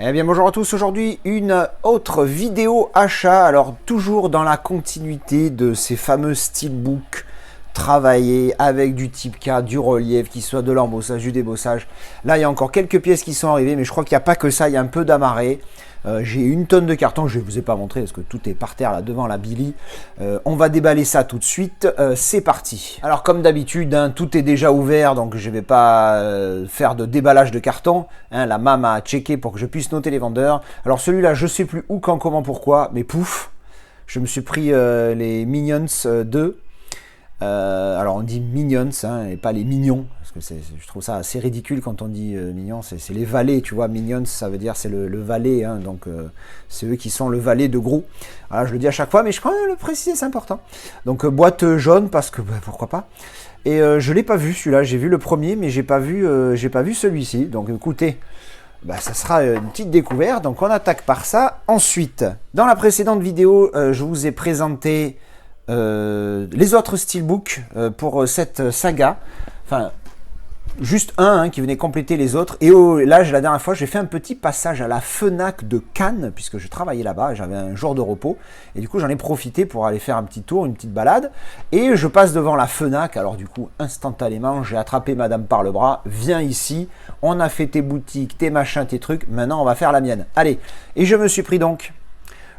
Eh bien bonjour à tous, aujourd'hui une autre vidéo achat, alors toujours dans la continuité de ces fameux steelbooks travaillés avec du type K, du relief, qui soit de l'embossage, du débossage. Là il y a encore quelques pièces qui sont arrivées, mais je crois qu'il n'y a pas que ça, il y a un peu d'amarré. J'ai une tonne de cartons, je ne vous ai pas montré parce que tout est par terre là devant la Billy. On va déballer ça tout de suite, c'est parti. Alors comme d'habitude, hein, tout est déjà ouvert, donc je ne vais pas faire de déballage de cartons. Hein, la MAM a checké pour que je puisse noter les vendeurs. Alors celui-là, je ne sais plus où, quand, comment, pourquoi, mais pouf, je me suis pris les Minions 2. Alors on dit Minions hein, et pas les mignons, parce que je trouve ça assez ridicule quand on dit mignons, c'est les valets, tu vois, Minions ça veut dire c'est le valet, hein, donc c'est eux qui sont le valet de Gros. Voilà, je le dis à chaque fois, mais je crois le préciser, c'est important. Donc boîte jaune, parce que pourquoi pas. Et je l'ai pas vu celui-là, j'ai vu le premier, mais j'ai pas vu celui-ci, donc écoutez, ça sera une petite découverte, donc on attaque par ça. Ensuite, dans la précédente vidéo, je vous ai présenté les autres steelbooks pour cette saga, enfin juste un qui venait compléter les autres. Et là, la dernière fois, j'ai fait un petit passage à la Fnac de Cannes, puisque je travaillais là-bas, j'avais un jour de repos, et du coup j'en ai profité pour aller faire un petit tour, une petite balade, et je passe devant la Fnac. Alors du coup, instantanément, j'ai attrapé madame par le bras, viens ici, on a fait tes boutiques, tes machins, tes trucs, maintenant on va faire la mienne. Allez, et je me suis pris donc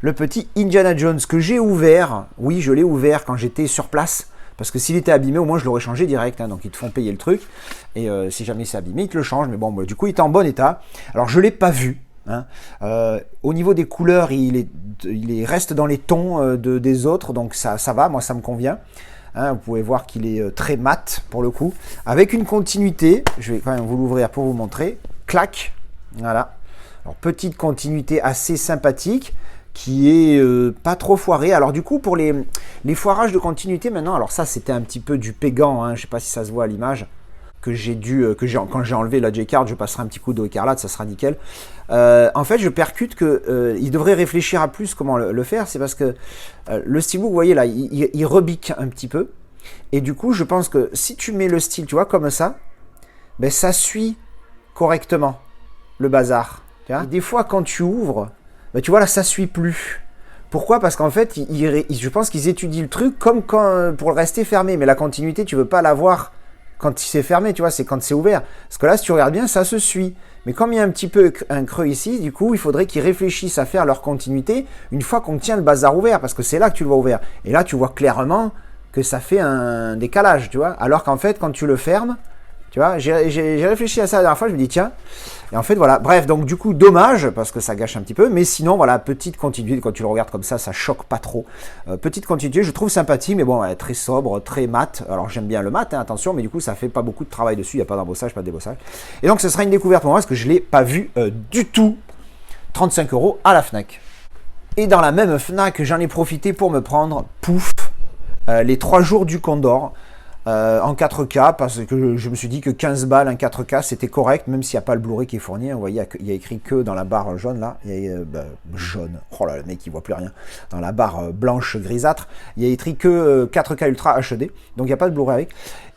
le petit Indiana Jones que j'ai ouvert. Oui, je l'ai ouvert quand j'étais sur place, parce que s'il était abîmé, au moins je l'aurais changé direct, hein, donc ils te font payer le truc, et si jamais c'est abîmé, ils te le changent, mais bon, du coup il est en bon état. Alors je ne l'ai pas vu, hein. Au niveau des couleurs, il reste dans les tons des autres, donc ça va, moi ça me convient. Hein, vous pouvez voir qu'il est très mat pour le coup, avec une continuité. Je vais quand même vous l'ouvrir pour vous montrer. Clac, voilà. Alors petite continuité assez sympathique, qui est pas trop foiré. Alors du coup pour les foirages de continuité maintenant, alors ça c'était un petit peu du Pégan, hein, je sais pas si ça se voit à l'image, que j'ai dû, quand j'ai enlevé la J-Card, je passerai un petit coup d'eau écarlate, ça sera nickel. En fait je percute que il devrait réfléchir à plus comment le faire, c'est parce que le steelbook, vous voyez là, il rebique un petit peu, et du coup je pense que si tu mets le style, tu vois, comme ça, ben ça suit correctement le bazar, tu vois. Et des fois quand tu ouvres, tu vois là ça suit plus. Pourquoi? Parce qu'en fait je pense qu'ils étudient le truc comme quand, pour le rester fermé, mais la continuité tu veux pas l'avoir quand c'est fermé, tu vois, c'est quand c'est ouvert. Parce que là si tu regardes bien ça se suit, mais comme il y a un petit peu un creux ici, du coup il faudrait qu'ils réfléchissent à faire leur continuité une fois qu'on tient le bazar ouvert, parce que c'est là que tu le vois ouvert, et là tu vois clairement que ça fait un décalage, tu vois, alors qu'en fait quand tu le fermes, tu vois, j'ai réfléchi à ça la dernière fois, je me dis tiens, et en fait voilà, bref, donc du coup dommage, parce que ça gâche un petit peu, mais sinon voilà, petite continuité, quand tu le regardes comme ça choque pas trop, petite continuité, je trouve sympathique, mais bon, elle est très sobre, très mat, alors j'aime bien le mat, hein, attention, mais du coup ça fait pas beaucoup de travail dessus, il n'y a pas d'embossage, pas de débossage, et donc ce sera une découverte pour moi, parce que je ne l'ai pas vu du tout, 35 € à la Fnac. Et dans la même Fnac, j'en ai profité pour me prendre, pouf, les 3 jours du Condor, en 4K, parce que je me suis dit que 15 balles en 4K c'était correct, même s'il n'y a pas le Blu-ray qui est fourni. Vous voyez, il y a écrit que dans la barre jaune là, il y a, jaune, oh là le mec il voit plus rien, dans la barre blanche grisâtre, il y a écrit que 4K Ultra HD, donc il n'y a pas de Blu-ray avec.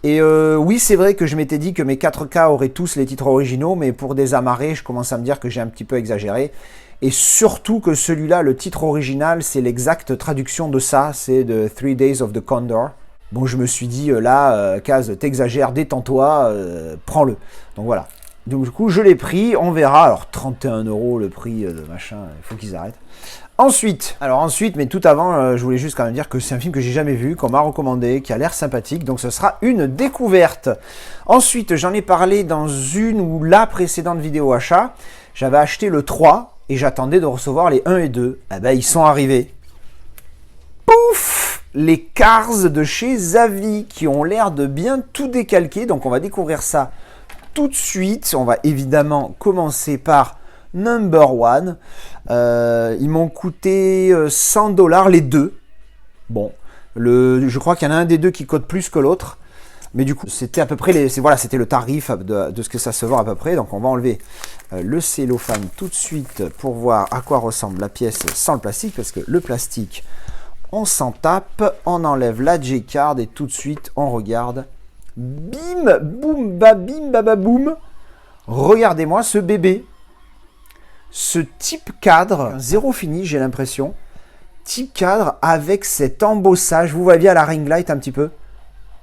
Et oui, c'est vrai que je m'étais dit que mes 4K auraient tous les titres originaux, mais pour des amarrés, je commence à me dire que j'ai un petit peu exagéré. Et surtout que celui-là, le titre original, c'est l'exacte traduction de ça, c'est de 3 Days of the Condor. Bon, je me suis dit, là, Kaz, t'exagères, détends-toi, prends-le. Donc voilà. Donc du coup, je l'ai pris, on verra. Alors, 31 € le prix de machin, il faut qu'ils arrêtent. Ensuite, mais tout avant, je voulais juste quand même dire que c'est un film que j'ai jamais vu, qu'on m'a recommandé, qui a l'air sympathique, donc ce sera une découverte. Ensuite, j'en ai parlé dans une ou la précédente vidéo achat. J'avais acheté le 3 et j'attendais de recevoir les 1 et 2. Eh ben, ils sont arrivés. Pouf! Les Cars de chez Zavvi qui ont l'air de bien tout décalquer, donc on va découvrir ça tout de suite. On va évidemment commencer par Number One. Ils m'ont coûté 100 $ les deux. Bon, je crois qu'il y en a un des deux qui coûte plus que l'autre, mais du coup c'était à peu près c'était le tarif de ce que ça se vend à peu près. Donc on va enlever le cellophane tout de suite pour voir à quoi ressemble la pièce sans le plastique, parce que le plastique, on s'en tape, on enlève la J-Card et tout de suite on regarde. Bim, boum, babim, bababoum. Regardez-moi ce bébé. ce type cadre, zéro fini j'ai l'impression, type cadre avec cet embossage, vous voyez à la ring light un petit peu,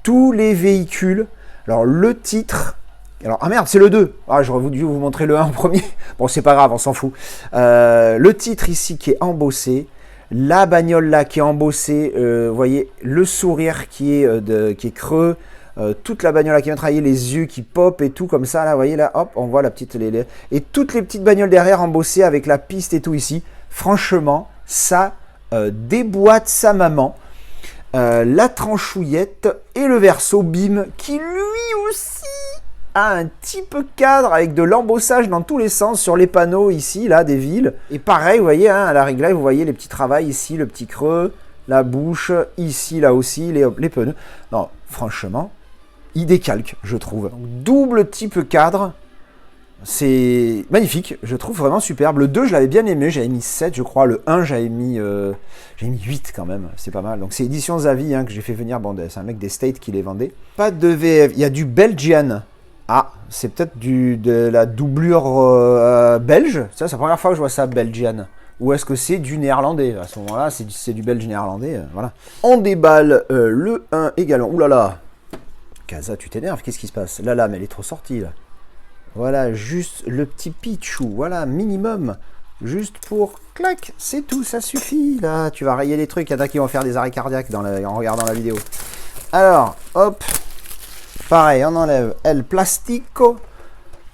tous les véhicules, alors le titre, alors ah merde c'est le 2, ah, j'aurais dû vous montrer le 1 en premier, bon c'est pas grave on s'en fout, le titre ici qui est embossé, la bagnole là qui est embossée, vous voyez le sourire qui est creux, toute la bagnole là qui vient travailler, les yeux qui pop et tout comme ça là, vous voyez là, hop, on voit la petite et toutes les petites bagnoles derrière embossées avec la piste et tout ici. Franchement, ça déboîte sa maman. La tranchouillette et le verso BIM qui lui aussi a un type cadre avec de l'embossage dans tous les sens sur les panneaux ici là des villes. Et pareil, vous voyez hein, à la réglaille, vous voyez les petits travails ici, le petit creux, la bouche, ici là aussi les pneus. Non, franchement. Il décalque, je trouve. Donc, double type cadre, c'est magnifique, je trouve vraiment superbe. Le 2, je l'avais bien aimé, j'avais mis 7, je crois. Le 1, j'avais mis 8 quand même, c'est pas mal. Donc, c'est édition Zavi hein, que j'ai fait venir. Bon, c'est un mec des States qui les vendait. Pas de VF, il y a du Belgian. Ah, c'est peut-être de la doublure belge. Ça, c'est la première fois que je vois ça, Belgian. Ou est-ce que c'est du néerlandais? À ce moment-là, c'est du belge néerlandais. Voilà. On déballe le 1 également. Ouh là là! Casa, tu t'énerves, qu'est-ce qui se passe? Là, mais elle est trop sortie, là. Voilà, juste le petit Pichou, voilà, minimum. Juste pour, clac, c'est tout, ça suffit, là. Tu vas rayer les trucs, il y en a qui vont faire des arrêts cardiaques en regardant la vidéo. Alors, hop, pareil, on enlève El Plastico,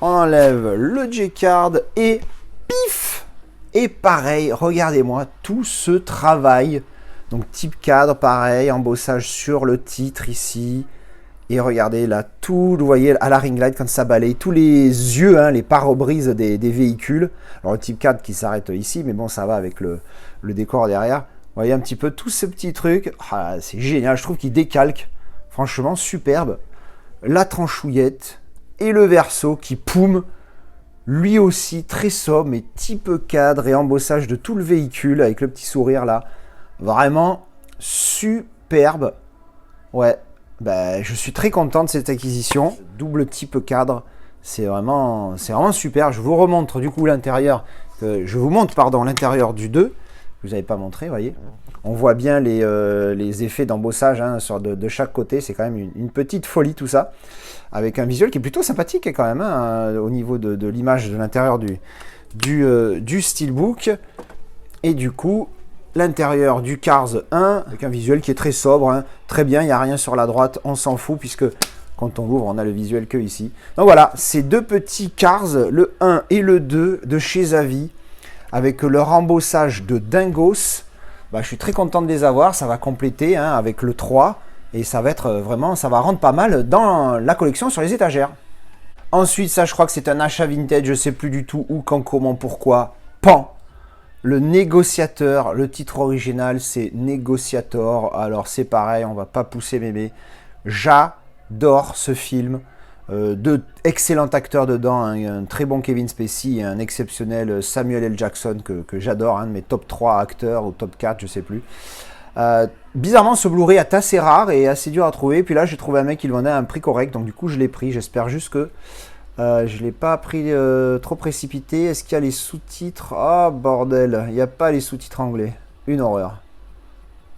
on enlève le J-Card et pif. Et pareil, regardez-moi tout ce travail. Donc, type cadre, pareil, embossage sur le titre ici. Et regardez là, tout, vous voyez à la ring light quand ça balaye, tous les yeux, hein, les pare-brises des véhicules. Alors le type 4 qui s'arrête ici, mais bon ça va avec le décor derrière. Vous voyez un petit peu tous ces petits trucs. Ah, c'est génial, je trouve qu'il décalque. Franchement superbe. La tranchouillette et le verso qui poum. Lui aussi très sobre, mais type cadre et embossage de tout le véhicule avec le petit sourire là. Vraiment superbe. Ouais. Ben, je suis très content de cette acquisition. Double type cadre, c'est vraiment super. Je vous remontre du coup l'intérieur. Je vous montre pardon l'intérieur du 2. Je vous avais pas montré, vous voyez. On voit bien les effets d'embossage hein, de chaque côté. C'est quand même une petite folie tout ça. Avec un visuel qui est plutôt sympathique quand même hein, au niveau de l'image de l'intérieur du Steelbook. Et du coup, l'intérieur du Cars 1 avec un visuel qui est très sobre, hein. Très bien, il n'y a rien sur la droite, on s'en fout puisque quand on l'ouvre, on a le visuel que ici. Donc voilà, ces deux petits Cars, le 1 et le 2 de chez Zavi, avec leur embossage de dingos. Bah, je suis très content de les avoir, ça va compléter hein, avec le 3 et ça va être vraiment, ça va rendre pas mal dans la collection sur les étagères. Ensuite, ça je crois que c'est un achat vintage, je sais plus du tout où, quand, comment, pourquoi. Pan! Le négociateur, le titre original c'est Négociator, alors c'est pareil, on va pas pousser mémé. J'adore ce film, de excellents acteurs dedans, hein, un très bon Kevin Spacey et un exceptionnel Samuel L. Jackson que j'adore, un de mes top 3 acteurs ou top 4, je sais plus. Bizarrement ce Blu-ray est assez rare et assez dur à trouver, puis là j'ai trouvé un mec qui le vendait à un prix correct, donc du coup je l'ai pris, j'espère juste que... je ne l'ai pas pris trop précipité. Est-ce qu'il y a les sous-titres? Ah, bordel, il n'y a pas les sous-titres anglais. Une horreur.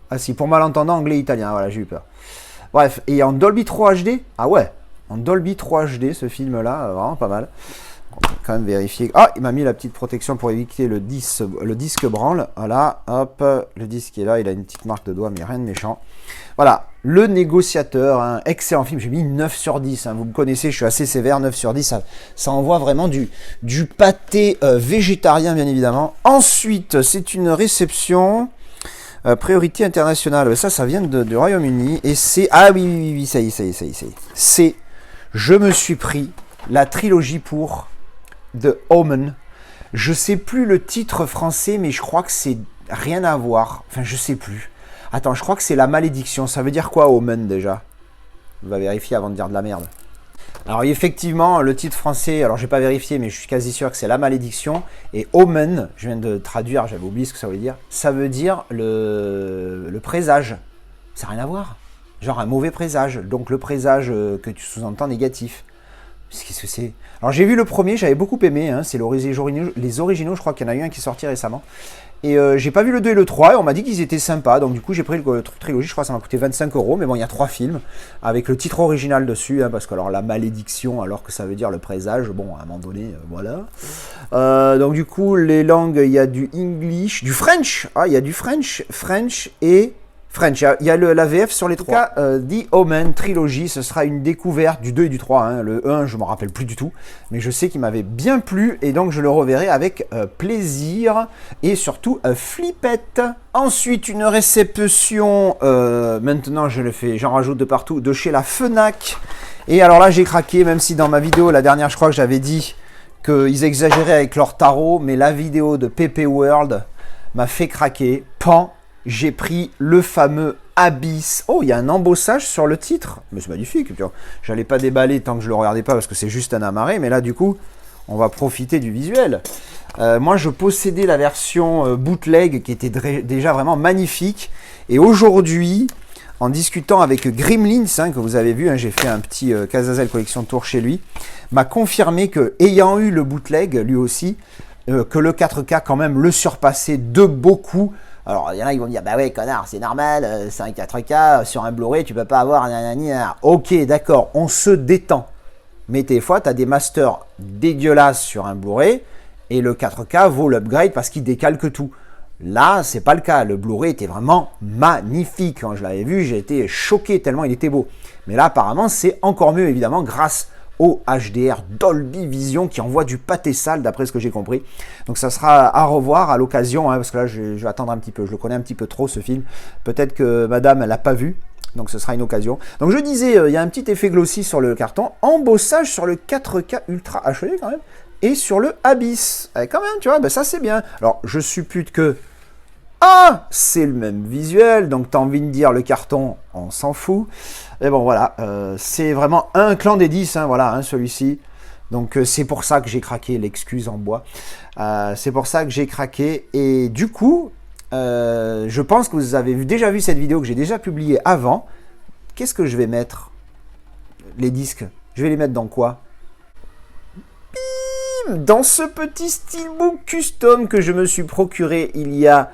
Ah si, pour malentendant, anglais et italien, voilà, j'ai eu peur. Bref, et en Dolby 3 HD? Ah ouais, en Dolby 3 HD, ce film-là, vraiment pas mal. On va quand même vérifier. Ah, il m'a mis la petite protection pour éviter le disque branle. Voilà, hop, le disque est là, il a une petite marque de doigt, mais rien de méchant. Voilà, Le Négociateur, un excellent film, j'ai mis 9 sur 10, hein. Vous me connaissez, je suis assez sévère, 9 sur 10, ça envoie vraiment du pâté végétarien bien évidemment. Ensuite, c'est une réception priorité internationale, ça vient du Royaume-Uni, et c'est, ah oui, ça y est, c'est, je me suis pris la trilogie pour The Omen, je sais plus le titre français, mais je crois que c'est rien à voir, enfin je sais plus. Attends, je crois que c'est La Malédiction. Ça veut dire quoi, Omen, déjà? On va vérifier avant de dire de la merde. Alors, effectivement, le titre français, alors je n'ai pas vérifié, mais je suis quasi sûr que c'est La Malédiction. Et Omen, je viens de traduire, j'avais oublié ce que ça veut dire. Ça veut dire le présage. Ça n'a rien à voir. Genre un mauvais présage. Donc, le présage que tu sous-entends négatif. Qu'est-ce que c'est? Alors j'ai vu le premier, j'avais beaucoup aimé, hein, c'est les originaux, je crois qu'il y en a eu un qui est sorti récemment. Et j'ai pas vu le 2 et le 3, et on m'a dit qu'ils étaient sympas, donc du coup j'ai pris le truc trilogie, je crois que ça m'a coûté 25 euros, mais bon, il y a 3 films, avec le titre original dessus, hein, parce que alors la malédiction, alors que ça veut dire le présage, bon, à un moment donné, voilà. Donc du coup, les langues, il y a du English, du French, il y a du French et... French, il y a la VF sur les trois. En tout cas, The Omen Trilogy, ce sera une découverte du 2 et du 3. Hein. Le 1, je ne me rappelle plus du tout, mais je sais qu'il m'avait bien plu et donc je le reverrai avec plaisir et surtout flippette. Ensuite, une réception, maintenant j'en rajoute de partout, de chez la Fnac. Et alors là, j'ai craqué, même si dans ma vidéo, la dernière, je crois que j'avais dit qu'ils exagéraient avec leur tarot, mais la vidéo de PP World m'a fait craquer. Pan! J'ai pris le fameux Abyss. Oh, il y a un embossage sur le titre. Mais c'est magnifique. J'allais pas déballer tant que je le regardais pas parce que c'est juste un amarré. Mais là, du coup, on va profiter du visuel. Moi, je possédais la version bootleg qui était déjà vraiment magnifique. Et aujourd'hui, en discutant avec Gremlins, hein, que vous avez vu, hein, j'ai fait un petit Cazazel collection de tours chez lui, m'a confirmé que, ayant eu le bootleg, lui aussi, que le 4K quand même le surpassait de beaucoup. Alors, il y en a qui vont dire, bah ouais, connard, c'est normal, c'est un 4K, sur un Blu-ray, tu peux pas avoir nanani. Ok, d'accord, on se détend. Mais des fois, tu as des masters dégueulasses sur un Blu-ray, et le 4K vaut l'upgrade parce qu'il décalque tout. Là, c'est pas le cas. Le Blu-ray était vraiment magnifique. Quand je l'avais vu, j'ai été choqué tellement il était beau. Mais là, apparemment, c'est encore mieux, évidemment, grâce au HDR Dolby Vision qui envoie du pâté sale d'après ce que j'ai compris. Donc ça sera à revoir à l'occasion, hein, parce que là je vais attendre un petit peu, je le connais un petit peu trop ce film. Peut-être que madame elle l'a pas vu, donc ce sera une occasion. Donc je disais, il y a un petit effet glossy sur le carton, embossage sur le 4K Ultra HD quand même, et sur le Abyss. Quand même, tu vois, ben ça c'est bien. Alors je suppute que c'est le même visuel, donc t'as envie de dire le carton, on s'en fout. Et bon voilà, c'est vraiment un clan des 10, hein, voilà, hein, celui-ci. Donc c'est pour ça que j'ai craqué, l'excuse en bois. C'est pour ça que j'ai craqué. Et du coup, je pense que vous avez déjà vu cette vidéo que j'ai déjà publiée avant. Qu'est-ce que je vais mettre? Les disques, je vais les mettre dans quoi? Bim, dans ce petit steelbook custom que je me suis procuré il y a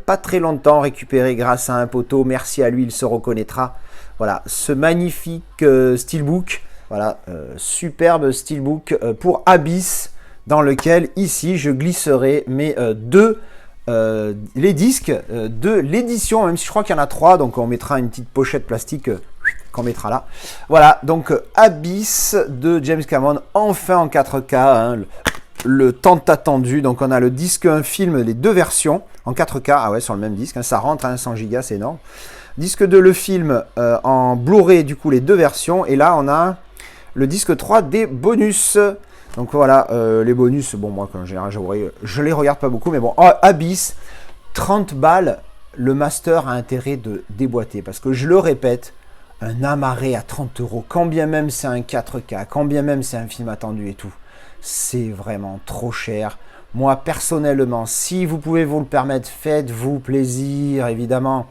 pas très longtemps, récupéré grâce à un poteau. Merci à lui, il se reconnaîtra. Voilà, ce magnifique steelbook, voilà, superbe steelbook pour Abyss, dans lequel ici je glisserai mes les disques de l'édition, même si je crois qu'il y en a 3, donc on mettra une petite pochette plastique qu'on mettra là. Voilà, donc Abyss de James Cameron, enfin en 4K, hein, le tant attendu. Donc on a le disque, un film, les deux versions en 4K, ah ouais, sur le même disque, hein, ça rentre, hein, 100 Go, c'est énorme. Disque 2, le film en Blu-ray, du coup, les deux versions. Et là, on a le disque 3 des bonus. Donc voilà, les bonus, bon, moi, quand je les regarde pas beaucoup. Mais bon, Abyss, 30 balles, le master a intérêt de déboîter. Parce que je le répète, un amarré à 30 euros, quand bien même c'est un 4K, quand bien même c'est un film attendu et tout, c'est vraiment trop cher. Moi, personnellement, si vous pouvez vous le permettre, faites-vous plaisir, évidemment.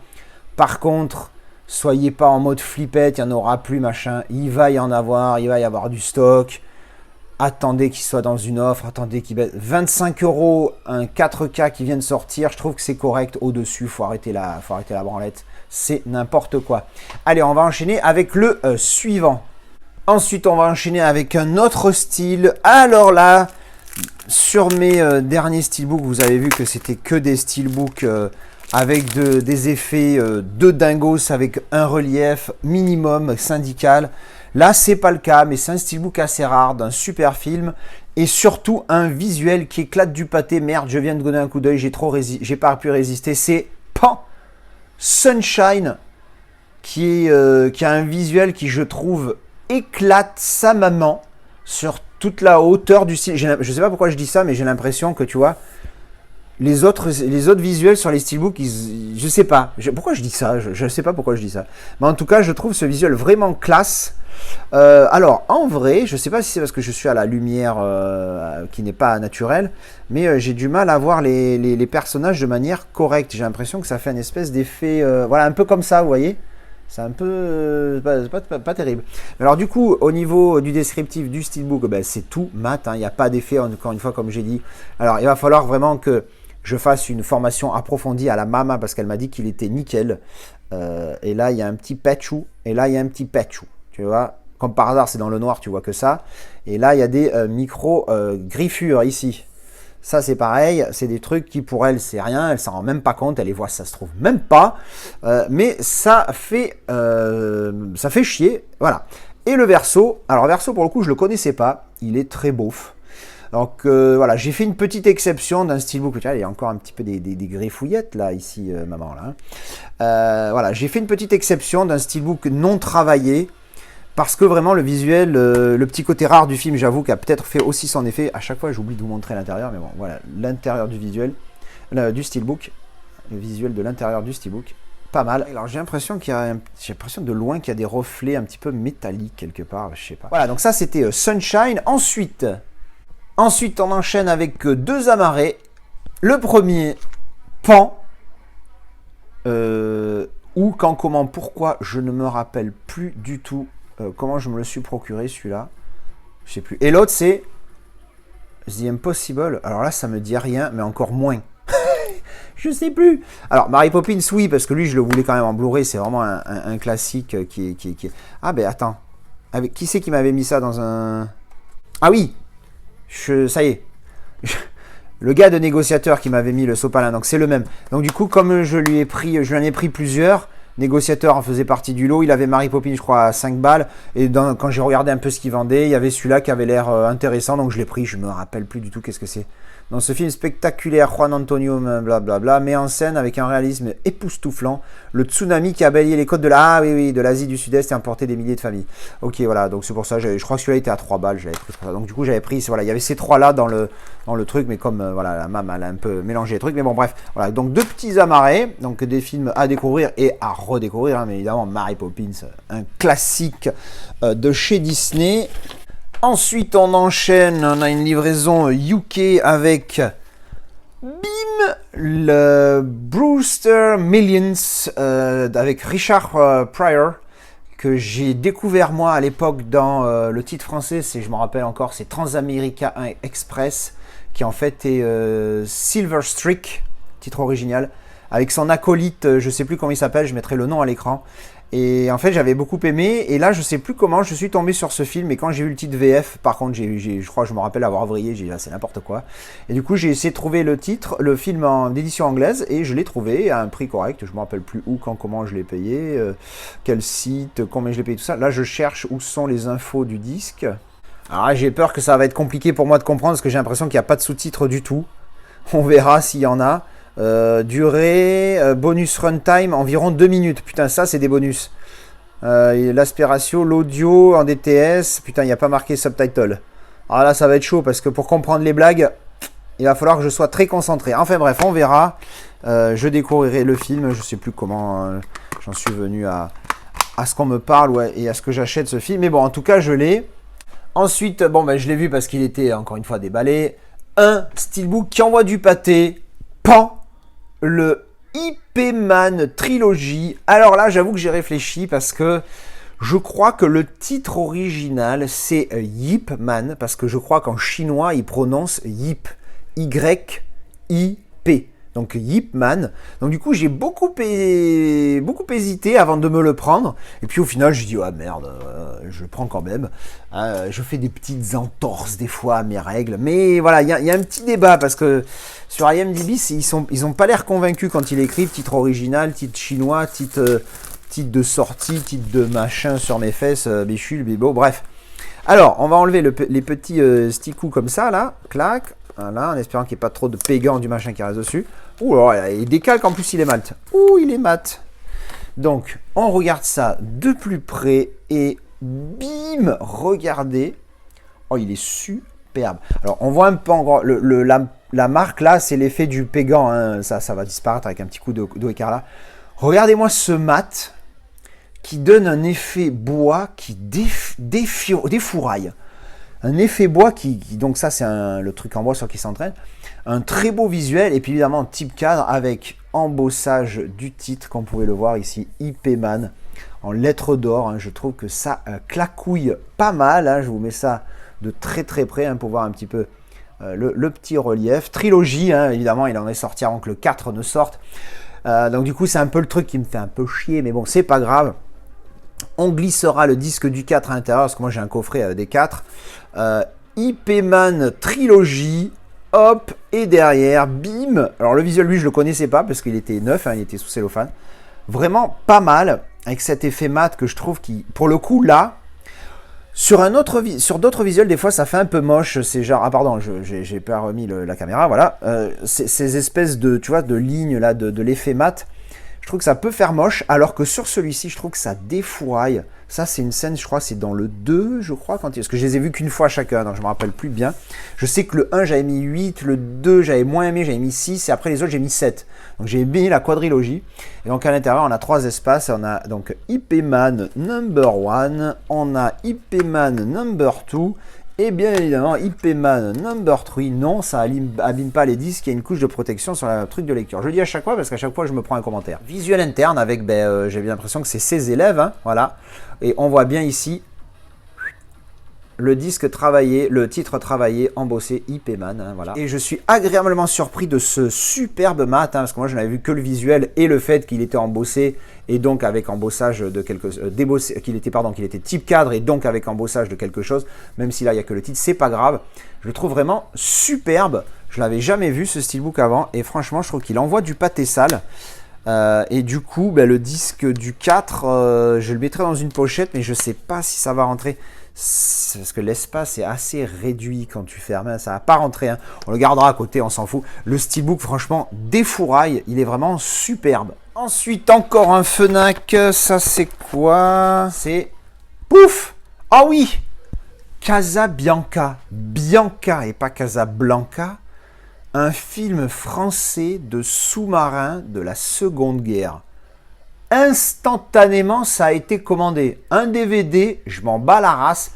Par contre, soyez pas en mode flippette, il n'y en aura plus, machin. Il va y en avoir, il va y avoir du stock. Attendez qu'il soit dans une offre, attendez qu'il baisse. 25 euros, un 4K qui vient de sortir, je trouve que c'est correct. Au-dessus, faut arrêter la branlette. C'est n'importe quoi. Allez, on va enchaîner avec le suivant. Ensuite, on va enchaîner avec un autre style. Alors là, sur mes derniers steelbooks, vous avez vu que c'était que des steelbooks avec des effets de dingos, avec un relief minimum syndical. Là, c'est pas le cas, mais c'est un steelbook assez rare, d'un super film, et surtout un visuel qui éclate du pâté. Merde, je viens de donner un coup d'œil, j'ai pas pu résister. C'est Pan Sunshine, qui a un visuel qui, je trouve, éclate sa maman sur toute la hauteur du style. Je sais pas pourquoi je dis ça, mais j'ai l'impression que, tu vois, les autres visuels sur les steelbooks, je sais pas. Pourquoi je dis ça? Je sais pas pourquoi je dis ça. Mais en tout cas, je trouve ce visuel vraiment classe. Alors, en vrai, je sais pas si c'est parce que je suis à la lumière qui n'est pas naturelle, mais j'ai du mal à voir les personnages de manière correcte. J'ai l'impression que ça fait une espèce d'effet, voilà, un peu comme ça, vous voyez. C'est un peu pas terrible. Alors du coup, au niveau du descriptif du steelbook, ben, c'est tout mat, hein, il n'y a pas d'effet, encore une fois, comme j'ai dit. Alors il va falloir vraiment que je fasse une formation approfondie à la Mama, parce qu'elle m'a dit qu'il était nickel. Et là, il y a un petit patchou, et là, il y a un petit patchou, tu vois. Comme par hasard, c'est dans le noir, tu vois que ça. Et là, il y a des micro-griffures ici. Ça, c'est pareil, c'est des trucs qui, pour elle, c'est rien, elle s'en rend même pas compte, elle les voit, ça se trouve même pas. Mais ça fait chier, voilà. Et le verso, alors le verso, pour le coup, je le connaissais pas, il est très beauf. Donc voilà, j'ai fait une petite exception d'un steelbook. Il y a encore un petit peu des griffouillettes là, ici, maman. Là. Voilà, j'ai fait une petite exception d'un steelbook non travaillé. Parce que vraiment le visuel, le petit côté rare du film, j'avoue, qui a peut-être fait aussi son effet. À chaque fois, j'oublie de vous montrer l'intérieur, mais bon, voilà, l'intérieur du visuel, du steelbook, le visuel de l'intérieur du steelbook, pas mal. Alors j'ai l'impression de loin qu'il y a des reflets un petit peu métalliques quelque part, je sais pas. Voilà, donc ça c'était Sunshine. Ensuite, on enchaîne avec deux amarrés. Le premier, Pan. Où, quand, comment, pourquoi, je ne me rappelle plus du tout. Comment je me le suis procuré celui-là, je sais plus. Et l'autre c'est The Impossible. Alors là ça me dit rien, mais encore moins. Je sais plus. Alors Mary Poppins, oui, parce que lui je le voulais quand même en Blu-ray, c'est vraiment un classique qui est... Ah ben attends, qui c'est qui m'avait mis ça dans un... Ah oui, ça y est. Le gars de négociateur qui m'avait mis le sopalin, donc c'est le même. Donc du coup, comme je lui en ai pris plusieurs, négociateur en faisait partie du lot, il avait Mary Poppins je crois à 5 balles, et quand j'ai regardé un peu ce qu'il vendait, il y avait celui-là qui avait l'air intéressant, donc je l'ai pris, je me rappelle plus du tout qu'est-ce que c'est. Dans ce film spectaculaire, Juan Antonio blablabla met en scène avec un réalisme époustouflant le tsunami qui a balayé les côtes de de l'Asie du Sud-Est et emporté des milliers de familles. Ok, voilà, donc c'est pour ça, je crois que celui-là était à 3 balles, j'avais pris pour ça. Donc du coup, j'avais pris, voilà, il y avait ces trois-là dans le truc, mais comme voilà, la maman elle a un peu mélangé les trucs, mais bon, bref, voilà, donc deux petits amarrés, donc des films à découvrir et à redécouvrir, hein, mais évidemment, Mary Poppins, un classique de chez Disney. Ensuite, on enchaîne, on a une livraison UK avec bim, le Brewster Millions avec Richard Pryor, que j'ai découvert moi à l'époque dans le titre français, je me rappelle encore, c'est Transamerica Express, qui en fait est Silver Streak, titre original, avec son acolyte, je sais plus comment il s'appelle, je mettrai le nom à l'écran. Et en fait, j'avais beaucoup aimé. Et là, je sais plus comment je suis tombé sur ce film. Et quand j'ai vu le titre VF, par contre, je crois que je me rappelle avoir vrillé. J'ai dit, ah, c'est n'importe quoi. Et du coup, j'ai essayé de trouver le film en édition anglaise. Et je l'ai trouvé à un prix correct. Je me rappelle plus où, quand, comment je l'ai payé. Quel site, combien je l'ai payé, tout ça. Là, je cherche où sont les infos du disque. Alors là, j'ai peur que ça va être compliqué pour moi de comprendre. Parce que j'ai l'impression qu'il n'y a pas de sous-titres du tout. On verra s'il y en a. Durée, bonus runtime, environ 2 minutes. Putain, ça, c'est des bonus. L'aspiration, l'audio en DTS. Putain, il n'y a pas marqué subtitle. Alors là, ça va être chaud parce que pour comprendre les blagues, il va falloir que je sois très concentré. Enfin bref, on verra. Je découvrirai le film. Je sais plus comment j'en suis venu à ce qu'on me parle, ouais, et à ce que j'achète ce film. Mais bon, en tout cas, je l'ai. Ensuite, bon, ben, je l'ai vu parce qu'il était encore une fois déballé. Un steelbook qui envoie du pâté. Pan. Le Ip Man Trilogy. Alors là, j'avoue que j'ai réfléchi parce que je crois que le titre original, c'est Yip Man, parce que je crois qu'en chinois, il prononce Yip. Y-I-P. Donc Yip Man. Donc du coup, j'ai beaucoup hésité avant de me le prendre. Et puis au final, j'ai dit, ah merde, je le prends quand même. Je fais des petites entorses des fois à mes règles. Mais voilà, il y a un petit débat parce que sur IMDb, ils ont pas l'air convaincus quand ils écrivent titre original, titre chinois, titre de sortie, titre de machin sur mes fesses, béchul, bébo, bref. Alors, on va enlever les petits sticous comme ça, là, clac. Voilà, en espérant qu'il n'y ait pas trop de pégant du machin qui reste dessus. Ouh, alors, il décalque, en plus il est mat. Ouh, il est mat. Donc, on regarde ça de plus près et bim, regardez. Oh, il est superbe. Alors, on voit un peu en gros, la marque là, c'est l'effet du pégant. Hein. Ça va disparaître avec un petit coup d'eau écarlat. Regardez-moi ce mat qui donne un effet bois qui défouraille. Un effet bois donc ça c'est le truc en bois sur qui s'entraîne, un très beau visuel et puis évidemment type cadre avec embossage du titre comme vous pouvez le voir ici, IP Man. en lettres d'or. Hein. Je trouve que ça claquouille pas mal. Hein. Je vous mets ça de très très près hein, pour voir un petit peu le petit relief. Trilogie, hein, évidemment, il en est sorti avant que le 4 ne sorte. Donc du coup, c'est un peu le truc qui me fait un peu chier, mais bon, c'est pas grave. On glissera le disque du 4 à l'intérieur, parce que moi j'ai un coffret des 4. IP Man Trilogie, hop, et derrière, bim. Alors le visuel, lui, je le connaissais pas, parce qu'il était neuf, hein, il était sous cellophane. Vraiment pas mal, avec cet effet mat que je trouve qui, pour le coup, là, sur d'autres visuels, des fois, ça fait un peu moche. C'est genre, ah pardon, j'ai pas remis la caméra, voilà. Ces espèces de, tu vois, de lignes là, de l'effet mat. Je trouve que ça peut faire moche, alors que sur celui-ci, je trouve que ça défouraille. Ça, c'est une scène, je crois, c'est dans le 2, je crois, parce que je les ai vus qu'une fois chacun, donc je me rappelle plus bien. Je sais que le 1, j'avais mis 8, le 2, j'avais moins aimé, j'avais mis 6, et après les autres, j'ai mis 7. Donc j'ai mis la quadrilogie. Et donc à l'intérieur, on a 3 espaces. On a donc IP Man number 1, on a IP Man number 2, et bien évidemment, IP Man number 3, non, ça abîme pas les disques, il y a une couche de protection sur le truc de lecture. Je le dis à chaque fois parce qu'à chaque fois, je me prends un commentaire. Visuel interne avec, j'ai bien l'impression que c'est ses élèves, hein, voilà. Et on voit bien ici le disque travaillé, le titre travaillé, embossé IP Man, hein, voilà. Et je suis agréablement surpris de ce superbe mat, hein, parce que moi je n'avais vu que le visuel et le fait qu'il était embossé et donc avec embossage de quelque qu'il était type cadre et donc avec embossage de quelque chose, même si là il n'y a que le titre, c'est pas grave. Je le trouve vraiment superbe. Je l'avais jamais vu ce steelbook avant et franchement je trouve qu'il envoie du pâté sale. Et du coup, le disque du 4, je le mettrai dans une pochette, mais je sais pas si ça va rentrer. Parce que l'espace est assez réduit quand tu fermes, ça va pas rentrer, hein. On le gardera à côté, on s'en fout. Le steelbook, franchement, défouraille, il est vraiment superbe. Ensuite, encore un Fnac, ça c'est quoi? C'est pouf! Ah oui! Casabianca, Bianca et pas Casablanca, un film français de sous-marin de la Seconde Guerre. Instantanément, ça a été commandé. Un DVD, je m'en bats la race.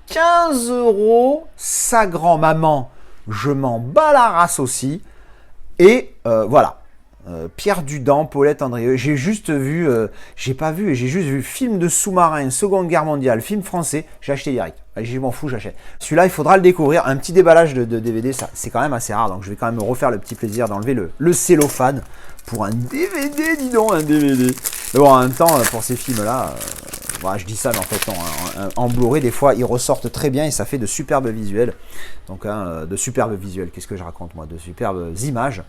15 €, sa grand-maman, je m'en bats la race aussi. Et voilà. Pierre Dudan, Paulette Andrieux. J'ai juste vu, j'ai juste vu film de sous-marin, Seconde Guerre mondiale, film français. J'ai acheté direct. Allez, je m'en fous, j'achète. Celui-là, il faudra le découvrir. Un petit déballage de DVD, ça, c'est quand même assez rare. Donc, je vais quand même me refaire le petit plaisir d'enlever le cellophane pour un DVD, dis donc, un DVD. Mais bon, en même temps, pour ces films-là, voilà, je dis ça, mais en fait, non, en Blu-ray, des fois, ils ressortent très bien et ça fait de superbes visuels. Donc, de superbes visuels, qu'est-ce que je raconte, moi? De superbes images.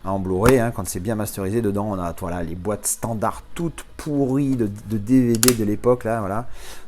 En Blu-ray, hein, quand c'est bien masterisé, dedans, on a voilà, les boîtes standards toutes pourries de DVD de l'époque, là, voilà.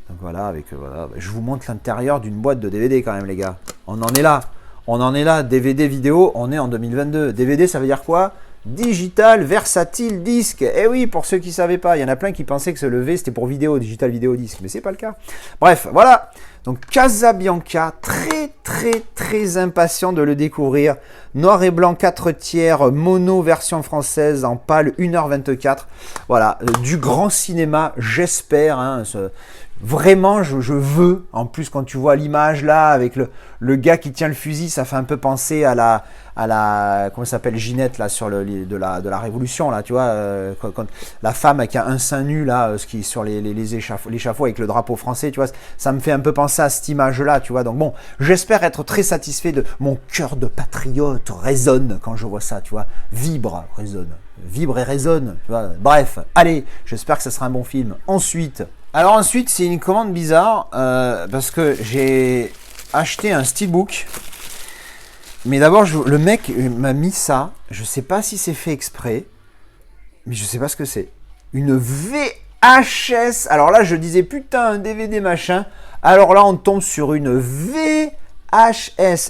Donc voilà, voilà, je vous montre l'intérieur d'une boîte de DVD quand même, les gars. On en est là. On en est là. DVD vidéo, on est en 2022. DVD, ça veut dire quoi? Digital, versatile, disque. Eh oui, pour ceux qui ne savaient pas, il y en a plein qui pensaient que ce levé, c'était pour vidéo, digital, vidéo, disque. Mais c'est pas le cas. Bref, voilà. Donc Casabianca, très très très impatient de le découvrir. Noir et blanc 4/3, mono version française en pâle 1h24. Voilà, du grand cinéma, j'espère. Hein, vraiment, je veux. En plus, quand tu vois l'image là, avec le gars qui tient le fusil, ça fait un peu penser à la comment ça s'appelle, Ginette là sur de la Révolution là, tu vois, quand la femme qui a un sein nu là, ce qui est sur l'échafaud avec le drapeau français, tu vois, ça me fait un peu penser à cette image là, tu vois. Donc bon, j'espère être très satisfait de mon cœur de patriote résonne quand je vois ça, tu vois, vibre et résonne, tu vois. Bref, allez, j'espère que ça sera un bon film. Ensuite, c'est une commande bizarre parce que j'ai acheté un steelbook. Mais d'abord, le mec m'a mis ça. Je sais pas si c'est fait exprès, mais je sais pas ce que c'est. Une VHS. Alors là, je disais putain, un DVD machin. Alors là, on tombe sur une VHS.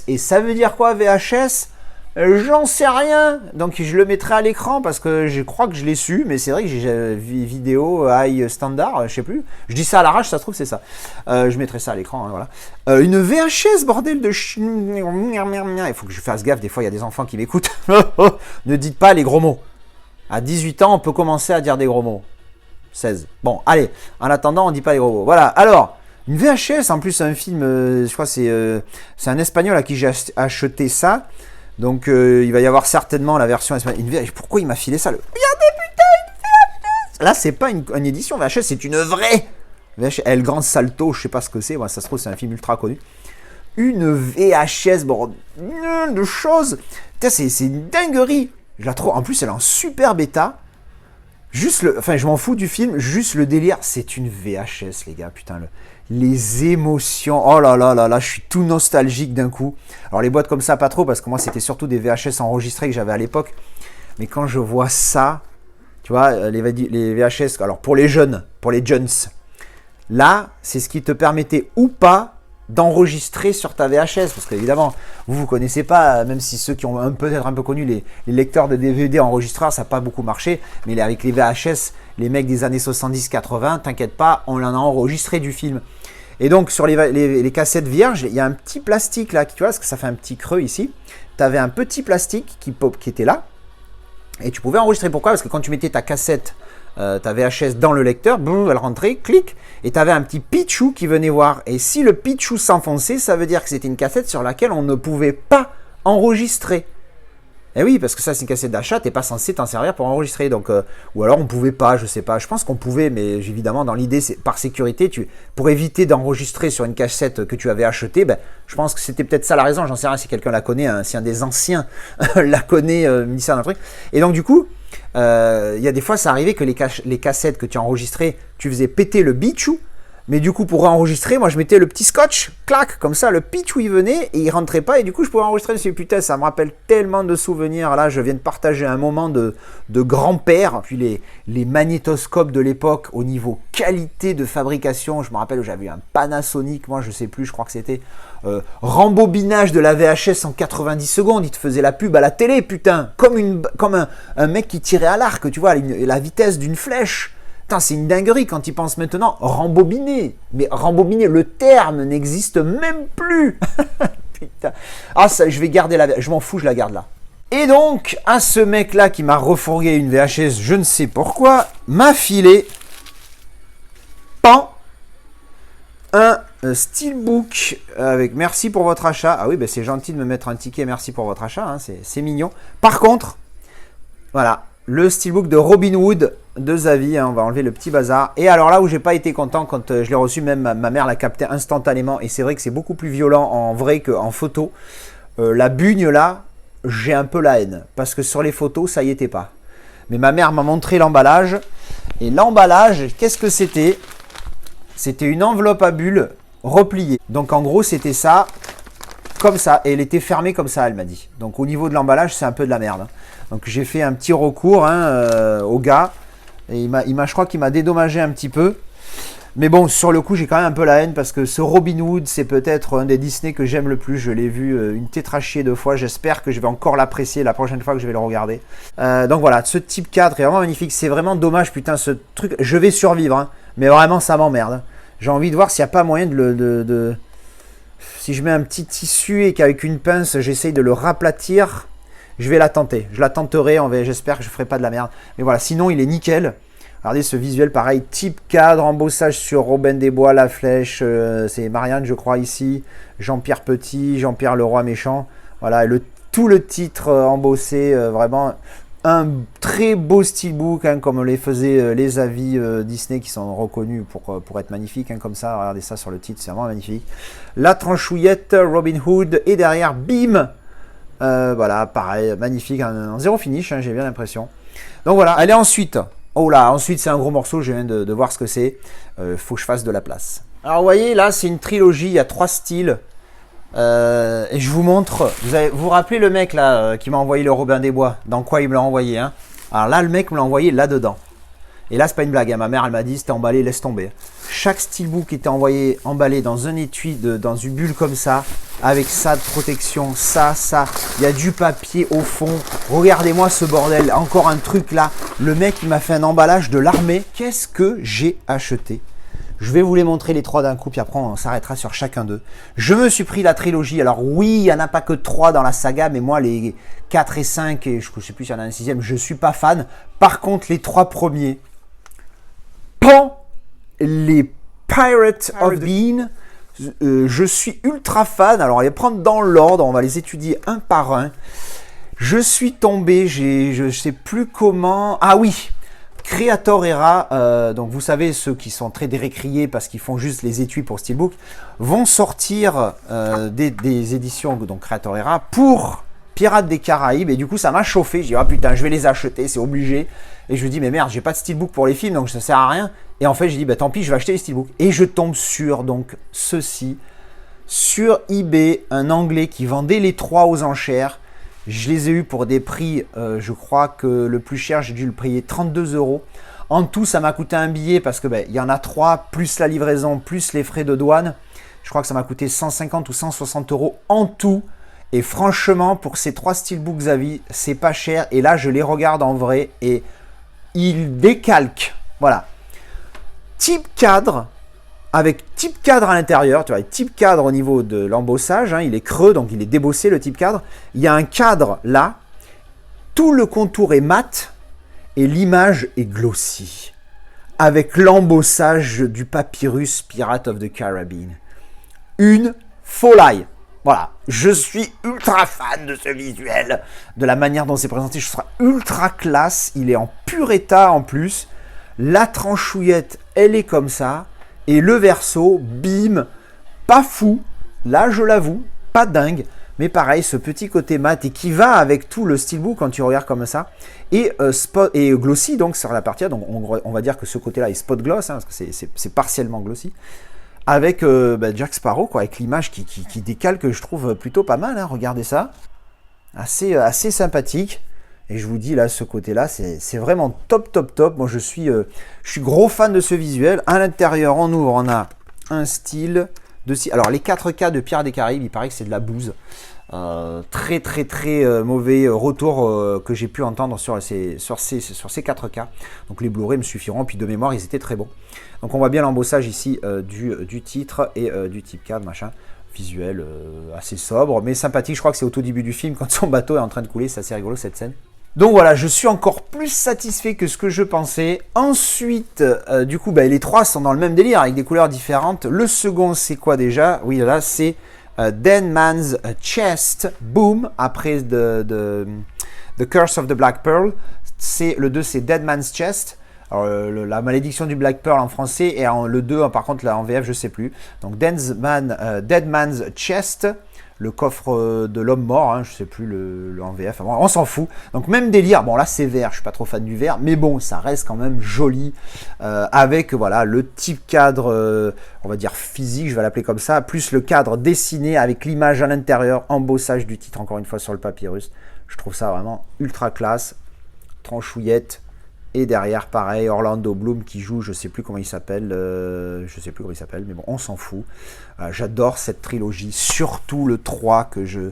Et ça veut dire quoi, VHS? J'en sais rien. Donc je le mettrai à l'écran parce que je crois que je l'ai su, mais c'est vrai que j'ai vidéo high standard, je sais plus. Je dis ça à l'arrache, ça se trouve c'est ça. Je mettrai ça à l'écran, hein, voilà. Une VHS, bordel de il faut que je fasse gaffe, des fois il y a des enfants qui m'écoutent. Ne dites pas les gros mots. À 18 ans, on peut commencer à dire des gros mots. 16. Bon, allez, en attendant, on dit pas les gros mots. Voilà, alors, une VHS, en plus un film, je crois que c'est un Espagnol à qui j'ai acheté ça. Donc il va y avoir certainement la version espagnole. Pourquoi il m'a filé ça? Regardez, putain, une Là, c'est pas une édition VHS, c'est une vraie VHS. El Grand Salto, je sais pas ce que c'est. Ça se trouve, c'est un film ultra connu. Une VHS, bon, de choses. C'est une dinguerie. Je la trouve. En plus, elle est en super bêta. Enfin, je m'en fous du film. Juste le délire, c'est une VHS, les gars. Putain, les émotions. Oh là là là là, je suis tout nostalgique d'un coup. Alors, les boîtes comme ça, pas trop, parce que moi, c'était surtout des VHS enregistrés que j'avais à l'époque. Mais quand je vois ça, tu vois, les VHS, alors pour les jeunes, là, c'est ce qui te permettait ou pas d'enregistrer sur ta VHS, parce qu'évidemment, vous connaissez pas, même si ceux qui ont peut-être un peu connu les lecteurs de DVD enregistreurs, ça n'a pas beaucoup marché, mais avec les VHS, les mecs des années 70-80, t'inquiète pas, on en a enregistré du film. Et donc, sur les cassettes vierges, il y a un petit plastique là, tu vois, parce que ça fait un petit creux ici, tu avais un petit plastique qui était là, et tu pouvais enregistrer. Pourquoi? Parce que quand tu mettais ta cassette, ta VHS dans le lecteur, boum, elle rentrait, clic, et tu avais un petit pitchou qui venait voir. Et si le pitchou s'enfonçait, ça veut dire que c'était une cassette sur laquelle on ne pouvait pas enregistrer. Et oui, parce que ça, c'est une cassette d'achat, tu n'es pas censé t'en servir pour enregistrer. Donc, ou alors on ne pouvait pas, je sais pas. Je pense qu'on pouvait, mais évidemment, dans l'idée, c'est par sécurité, pour éviter d'enregistrer sur une cassette que tu avais achetée, je pense que c'était peut-être ça la raison. J'en sais rien si quelqu'un la connaît, si un des anciens la connaît, me dit ça d'un truc. Et donc, du coup, il y a des fois, ça arrivait que les cassettes que tu enregistrais, tu faisais péter le bitchou. Mais du coup, pour enregistrer, moi je mettais le petit scotch, clac, comme ça, le pitch où il venait et il rentrait pas. Et du coup, je pouvais enregistrer dessus. Putain, ça me rappelle tellement de souvenirs. Là, je viens de partager un moment de grand-père. Puis les magnétoscopes de l'époque, au niveau qualité de fabrication, je me rappelle, j'avais eu un Panasonic, moi je sais plus, je crois que c'était rembobinage de la VHS en 90 secondes. Il te faisait la pub à la télé, putain, comme un mec qui tirait à l'arc, tu vois, la vitesse d'une flèche. C'est une dinguerie quand il pense maintenant. Rembobiner. Mais rembobiner, le terme n'existe même plus. Putain. Ah, ça, je vais garder je m'en fous, je la garde là. Et donc, à ce mec-là qui m'a refourgué une VHS, je ne sais pourquoi, m'a filé un steelbook avec merci pour votre achat. Ah oui, c'est gentil de me mettre un ticket merci pour votre achat, hein, c'est mignon. Par contre, voilà, le steelbook de Robin Hood de Zavvi, hein, on va enlever le petit bazar. Et alors là où j'ai pas été content quand je l'ai reçu, même ma mère l'a capté instantanément. Et c'est vrai que c'est beaucoup plus violent en vrai qu'en photo. La bugne là, j'ai un peu la haine. Parce que sur les photos, ça y était pas. Mais ma mère m'a montré l'emballage. Et l'emballage, qu'est-ce que c'était? C'était une enveloppe à bulles repliée. Donc en gros, c'était ça, comme ça. Et elle était fermée comme ça, elle m'a dit. Donc au niveau de l'emballage, c'est un peu de la merde. Donc j'ai fait un petit recours au gars. Et je crois qu'il m'a dédommagé un petit peu. Mais bon, sur le coup, j'ai quand même un peu la haine parce que ce Robin Hood, c'est peut-être un des Disney que j'aime le plus. Je l'ai vu une tétrachée de fois. J'espère que je vais encore l'apprécier la prochaine fois que je vais le regarder. Donc voilà, ce type 4 est vraiment magnifique. C'est vraiment dommage, putain, ce truc. Je vais survivre, hein, mais vraiment, ça m'emmerde. J'ai envie de voir s'il n'y a pas moyen si je mets un petit tissu et qu'avec une pince, j'essaye de le raplatir. Je vais la tenter. Je la tenterai. J'espère que je ne ferai pas de la merde. Mais voilà, sinon, il est nickel. Regardez ce visuel, pareil. Type cadre, embossage sur Robin des Bois, La Flèche. C'est Marianne, je crois, ici. Jean-Pierre Petit, Jean-Pierre le Roi Méchant. Voilà, tout le titre embossé. Vraiment, un très beau steelbook, hein, comme les faisaient les Zavvi Disney, qui sont reconnus pour être magnifiques, hein, comme ça. Regardez ça sur le titre, c'est vraiment magnifique. La tranchouillette, Robin Hood. Et derrière, bim, voilà, pareil, magnifique, en zéro finish, hein, j'ai bien l'impression. Donc voilà, allez ensuite. Oh là, ensuite c'est un gros morceau, je viens de voir ce que c'est. Faut que je fasse de la place. Alors vous voyez, là c'est une trilogie, il y a 3 styles. Et je vous montre. Vous vous rappelez le mec là qui m'a envoyé le Robin des Bois? Dans quoi il me l'a envoyé, hein? Alors là, le mec me l'a envoyé là-dedans. Et là, c'est pas une blague, hein. Ma mère, elle m'a dit, c'était emballé, laisse tomber. Chaque steelbook était emballé dans un étui, dans une bulle comme ça, avec ça de protection, ça. Il y a du papier au fond. Regardez-moi ce bordel. Encore un truc là. Le mec, il m'a fait un emballage de l'armée. Qu'est-ce que j'ai acheté? Je vais vous les montrer les 3 d'un coup, puis après on s'arrêtera sur chacun d'eux. Je me suis pris la trilogie. Alors oui, il n'y en a pas que 3 dans la saga, mais moi les 4 et 5, et je ne sais plus s'il y en a un 6e, je ne suis pas fan. Par contre, les 3 premiers, les Pirates of Bean, je suis ultra fan. Alors on va les prendre dans l'ordre, on va les étudier un par un. Je suis tombé, je ne sais plus comment. Ah oui, Creator Era, donc vous savez, ceux qui sont très décriés parce qu'ils font juste les étuis pour Steelbook, vont sortir des éditions, donc Creator Era, pour Pirates des Caraïbes. Et du coup, ça m'a chauffé. J'ai dit, ah putain, je vais les acheter, c'est obligé. Et je me dis, mais merde, j'ai pas de Steelbook pour les films, donc ça sert à rien. Et en fait, j'ai dit, bah tant pis, je vais acheter les Steelbooks. Et je tombe sur, donc, ceci, sur eBay, un Anglais qui vendait les 3 aux enchères. Je les ai eus pour des prix, je crois que le plus cher, j'ai dû le payer 32 €. En tout, ça m'a coûté un billet parce que il y en a 3, plus la livraison, plus les frais de douane. Je crois que ça m'a coûté 150 ou 160 € en tout. Et franchement, pour ces 3 Steelbook Xavi, c'est pas cher. Et là, je les regarde en vrai et ils décalquent. Voilà. Type cadre. Avec type cadre à l'intérieur, tu vois, type cadre au niveau de l'embossage, hein, il est creux, donc il est débossé le type cadre. Il y a un cadre là, tout le contour est mat et l'image est glossy. Avec l'embossage du papyrus Pirate of the Caribbean. Une folie. Voilà, je suis ultra fan de ce visuel, de la manière dont c'est présenté, je trouve ça ultra classe, il est en pur état en plus. La tranchouillette, elle est comme ça. Et le verso, bim, pas fou, là je l'avoue, pas dingue, mais pareil, ce petit côté mat et qui va avec tout le steelbook quand tu regardes comme ça, et glossy donc sur la partie, donc on va dire que ce côté-là est spot gloss, hein, parce que c'est partiellement glossy, avec Jack Sparrow, quoi, avec l'image qui décalque, je trouve plutôt pas mal, hein, regardez ça, assez sympathique. Et je vous dis là, ce côté-là, c'est vraiment top. Moi, je suis gros fan de ce visuel. À l'intérieur, on ouvre, on a un style de... Alors, les 4K de Pirates des Caraïbes, il paraît que c'est de la bouse. Très mauvais retour que j'ai pu entendre sur ces 4K. Donc, les Blu-ray me suffiront. Puis, de mémoire, ils étaient très bons. Donc, on voit bien l'embossage ici du titre et du type 4, machin. Visuel assez sobre, mais sympathique. Je crois que c'est au tout début du film, quand son bateau est en train de couler. C'est assez rigolo, cette scène. Donc voilà, je suis encore plus satisfait que ce que je pensais. Ensuite, du coup, les 3 sont dans le même délire avec des couleurs différentes. Le second, c'est quoi déjà? Oui, là, c'est Dead Man's Chest, boom, après The Curse of the Black Pearl. Le 2, c'est Dead Man's Chest. Alors, la malédiction du Black Pearl en français et le 2, par contre, là, en VF, je sais plus. Donc, Dead Man's Chest. Le coffre de l'homme mort, hein, je sais plus le en VF, enfin, on s'en fout. Donc même délire, bon là c'est vert, je suis pas trop fan du vert, mais bon ça reste quand même joli, avec voilà le type cadre, on va dire physique, je vais l'appeler comme ça, plus le cadre dessiné avec l'image à l'intérieur, embossage du titre encore une fois sur le papyrus. Je trouve ça vraiment ultra classe, tranchouillette. Et derrière, pareil, Orlando Bloom qui joue, je sais plus comment il s'appelle, mais bon, on s'en fout. J'adore cette trilogie, surtout le 3 que je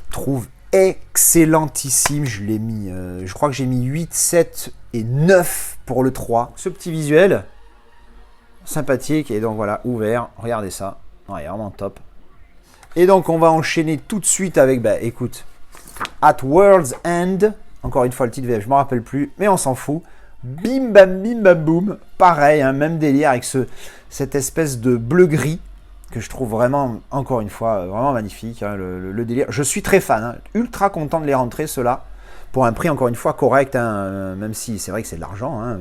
trouve excellentissime. Je l'ai mis, je crois que j'ai mis 8, 7 et 9 pour le 3. Ce petit visuel, sympathique, et donc voilà, ouvert, regardez ça, ouais, vraiment top. Et donc on va enchaîner tout de suite avec, écoute, At World's End, encore une fois le titre VF, je ne me rappelle plus, mais on s'en fout. Bim bam boum, pareil, hein, même délire avec cette espèce de bleu-gris que je trouve vraiment, encore une fois, vraiment magnifique, hein, le délire. Je suis très fan, hein, ultra content de les rentrer ceux-là, pour un prix encore une fois correct, hein, même si c'est vrai que c'est de l'argent, hein,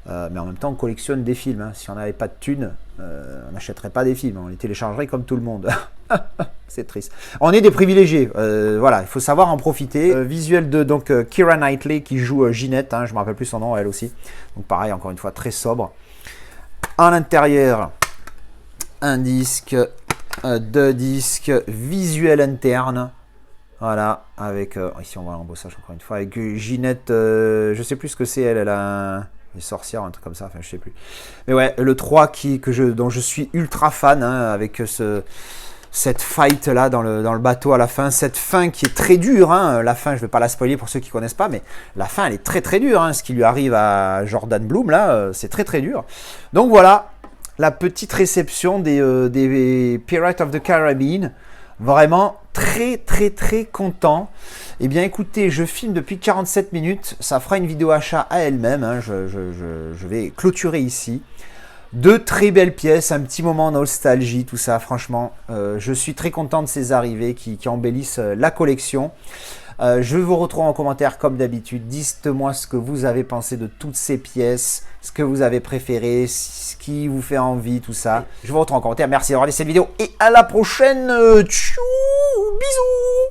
mais en même temps on collectionne des films, hein. Si on n'avait pas de thunes, on n'achèterait pas des films, on les téléchargerait comme tout le monde. C'est triste. On est des privilégiés, voilà, il faut savoir en profiter. Visuel de donc Keira Knightley qui joue Ginette, hein, je ne me rappelle plus son nom, elle aussi. Donc pareil, encore une fois, très sobre. À l'intérieur, un disque, 2 disques, visuel interne. Voilà, avec, ici on voit l'embossage encore une fois, avec Ginette, je ne sais plus ce que c'est, elle a une sorcière, un truc comme ça, enfin je sais plus. Mais ouais, le 3 dont je suis ultra fan, hein, avec cette fight là dans le bateau à la fin, cette fin qui est très dure, hein. La fin je vais pas la spoiler pour ceux qui connaissent pas, mais la fin elle est très dure, hein. Ce qui lui arrive à Jordan Bloom là, c'est très dur. Donc voilà, la petite réception des Pirates of the Caribbean, vraiment très content. Eh bien écoutez, je filme depuis 47 minutes, ça fera une vidéo achat à elle-même, hein. Je vais clôturer ici. 2 très belles pièces, un petit moment nostalgie, tout ça, franchement, je suis très content de ces arrivées qui embellissent la collection. Je vous retrouve en commentaire comme d'habitude. Dites-moi ce que vous avez pensé de toutes ces pièces, ce que vous avez préféré, ce qui vous fait envie, tout ça. Je vous retrouve en commentaire. Merci d'avoir laissé cette vidéo et à la prochaine. Tchou, bisous.